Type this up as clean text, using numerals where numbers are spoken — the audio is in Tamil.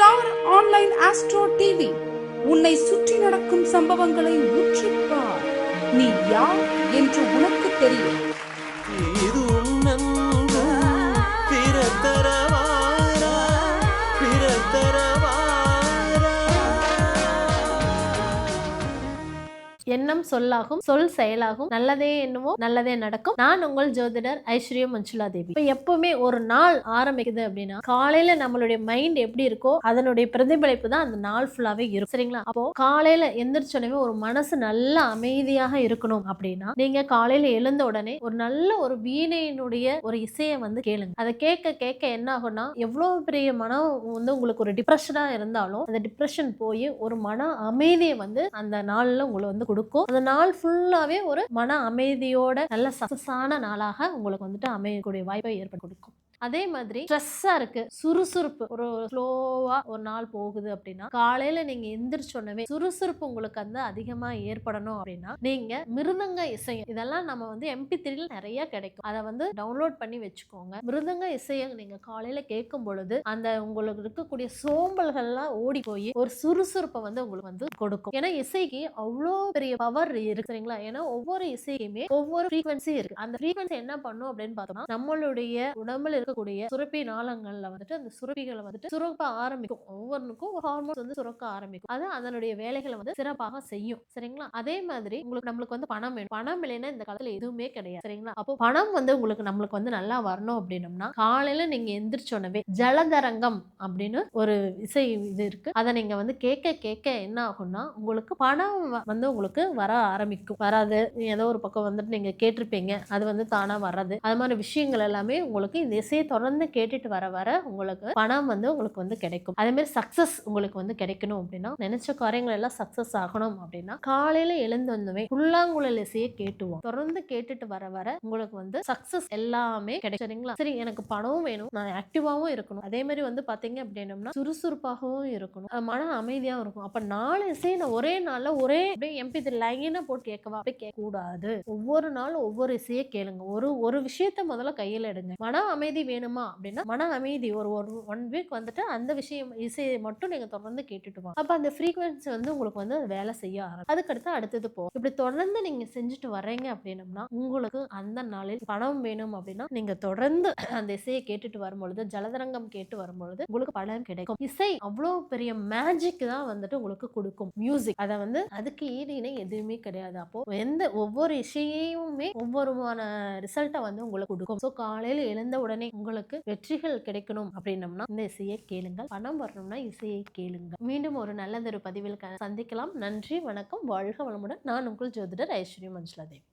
ஸ்டார் ஆன்லைன் ஆஸ்ட்ரோ டிவி உன்னை சுற்றி நடக்கும் சம்பவங்களை உற்றுப்பார். நீ யார் என்று உனக்கு தெரியும். எண்ணம் சொல்லாகும், சொல் செயலாகும், நல்லதே எண்ணுவோம் நல்லதே நடக்கும். நான் உங்கள் ஜோதிடர் ஐஸ்வர்யா மஞ்சுளா தேவி. இப்போ எப்பவுமே ஒரு நாள் ஆரம்பிக்குது அப்படின்னா காலையில நம்மளுடைய மைண்ட் எப்படி இருக்கோ அதனுடைய பிரதிபலிப்பு தான் அந்த நாள் ஃபுல்லாவே இருக்கும். சரிங்களா? அப்போ காலையில எந்திரிச்சோடனே ஒரு மனசு நல்ல அமைதியாக இருக்கணும் அப்படின்னா நீங்க காலையில எழுந்த உடனே ஒரு நல்ல ஒரு வீணையினுடைய ஒரு இசையை வந்து கேளுங்க. அதை கேட்க கேட்க என்ன ஆகும்னா எவ்வளவு பெரிய மனம் வந்து உங்களுக்கு ஒரு டிப்ரெஷனா இருந்தாலும் அந்த டிப்ரெஷன் போய் ஒரு மன அமைதியை வந்து அந்த நாள்ல உங்களுக்கு வந்து கொடுக்கும். அந்த நாள் ஃபுல்லாவே ஒரு மன அமைதியோட நல்ல சக்சஸான நாளாக உங்களுக்கு வந்துட்டு அமையக்கூடிய வாய்ப்பை ஏற்படுத்தி கொடுக்கும். அதே மாதிரி ஸ்ட்ரெஸ்ஸா இருக்கு, சுறுசுறுப்பு ஒரு ஸ்லோவா ஒரு நாள் போகுது அப்படின்னா காலையில நீங்க எந்திரிச்சோன்னவே சுறுசுறுப்பு உங்களுக்கு வந்து அதிகமா ஏற்படணும் அப்படின்னா நீங்க மிருதங்க இசையம் இதெல்லாம் நம்ம வந்து MP3 நிறைய கிடைக்கும். அதை வந்து டவுன்லோட் பண்ணி வச்சுக்கோங்க. மிருதங்க இசையை நீங்க காலையில கேட்கும் பொழுது அந்த உங்களுக்கு இருக்கக்கூடிய சோம்பல்கள்லாம் ஓடி போய் ஒரு சுறுசுறுப்பை வந்து உங்களுக்கு வந்து கொடுக்கும். ஏன்னா இசைக்கு அவ்வளோ பெரிய பவர் இருக்கு. சரிங்களா? ஏன்னா ஒவ்வொரு இசையுமே ஒவ்வொரு ஃப்ரீக்வன்சி இருக்கு. அந்த ஃப்ரீக்வன்சி என்ன பண்ணும் அப்படின்னு பார்த்தோம்னா நம்மளுடைய உடம்புல இருக்கக்கூடிய சுரப்பி நாளங்கள்ல வந்துட்டு அந்த சுரப்பிகளை வந்துட்டு சுரக்க ஆரம்பிக்கும். ஒவ்வொன்றுக்கும் ஹார்மோன்ஸ் வந்து சுரக்க ஆரம்பிக்கும். அது அதனுடைய வேலைகளை வந்து சிறப்பாக செய்யும். சரிங்களா? அதே மாதிரி நம்மளுக்கு வந்து பணம் வேணும். பணம் இல்லைன்னா இந்த காலத்துல எதுவுமே கிடையாது. சரிங்களா? அப்போ பணம் வந்து நம்மளுக்கு வந்து நல்லா வரணும் அப்படின்னம்னா காலையில நீங்க எந்திரிச்சோன்னவே ஜலதரங்கம் அப்படின்னு ஒரு இசை இது இருக்கு. அதை நீங்க வந்து கேட்க கேட்க என்ன ஆகும்னா உங்களுக்கு பணம் வந்து உங்களுக்கு வர ஆரம்பிக்கும். வராது ஏதோ ஒரு பக்கம் வந்துட்டு நீங்க கேட்டிருப்பீங்க, அது வந்து தானா வர்றது. அது மாதிரி விஷயங்கள் எல்லாமே உங்களுக்கு இந்த இசையை தொடர்ந்து கேட்டுட்டு வர வர உங்களுக்கு பணம் வந்து உங்களுக்கு வந்து கிடைக்கும். அதே மாதிரி சக்சஸ் உங்களுக்கு வந்து கிடைக்கணும் அப்படின்னா நினைச்ச காரியங்கள் எல்லாம் சக்சஸ் ஆகணும் அப்படின்னா காலையில எழுந்து வந்தவே புல்லாங்குழல் இசையை கேட்டுவோம். தொடர்ந்து கேட்டுட்டு வர வர உங்களுக்கு வந்து சக்சஸ் எல்லாமே கிடைக்கும். சரிங்களா? சரி, எனக்கு பணமும் வேணும், நான் ஆக்டிவாவும் இருக்கணும், அதே மாதிரி வந்து பாத்தீங்க அப்படின்னா சுறுசுறுப்பாகவும் இருக்கணும், மன அமைதியாகவும் இருக்கும். அப்ப 4 இசையை நான் ஒரே நாள்ல ஒரே MP3 லைனா போட்டு கேட்கவா? அப்படி கேட்க கூடாது. ஒவ்வொரு நாளும் ஒவ்வொரு இசையை கேளுங்க. ஒரு விஷயத்த முதல்ல கையில எடுங்க. மன அமைதி வேணுமா அப்படின்னா மன அமைதி ஒரு 1 வீக் வந்துட்டு அந்த விஷயம் இசையை மட்டும் நீங்க தொடர்ந்து கேட்டுட்டு வாங்க. அப்ப அந்த ஃப்ரீக்வன்சி வந்து உங்களுக்கு வந்து வேலை செய்ய ஆரம்பிக்கும். அதுக்கடுத்து அடுத்தது போகும். இப்படி தொடர்ந்து நீங்க செஞ்சுட்டு வர்றீங்க அப்படின்னம்னா உங்களுக்கு அந்த நாளில் பணம் வேணும் அப்படின்னா நீங்க தொடர்ந்து அந்த இசையை கேட்டுட்டு வரும்பொழுது ஜலதரங்கம் கேட்டு வரும்பொழுது உங்களுக்கு பணம் கிடைக்கும். இசை அவ்வளோ பெரிய மேஜிக் தான் வந்துட்டு உங்களுக்கு கொடுக்கும். மியூசிக் அதை வந்து அதுக்கு ஈடு இணை எதுவுமே கிடையாது. அப்போ ஒவ்வொரு இசையுமே ஒவ்வொருமான ரிசல்ட்டை வந்து உங்களுக்கு கொடுக்கும். ஸோ காலையில் எழுந்த உடனே உங்களுக்கு வெற்றிகள் கிடைக்கணும் அப்படின்னம்னா இந்த இசையை கேளுங்கள். பணம் வரணும்னா இசையை கேளுங்கள். மீண்டும் ஒரு நல்லதொரு பதிவில் சந்திக்கலாம். நன்றி, வணக்கம், வாழ்க வளமுடன். நான் உங்கள் ஜோதிடர் ஐஸ்வர்யா மஞ்சுளா தேவி.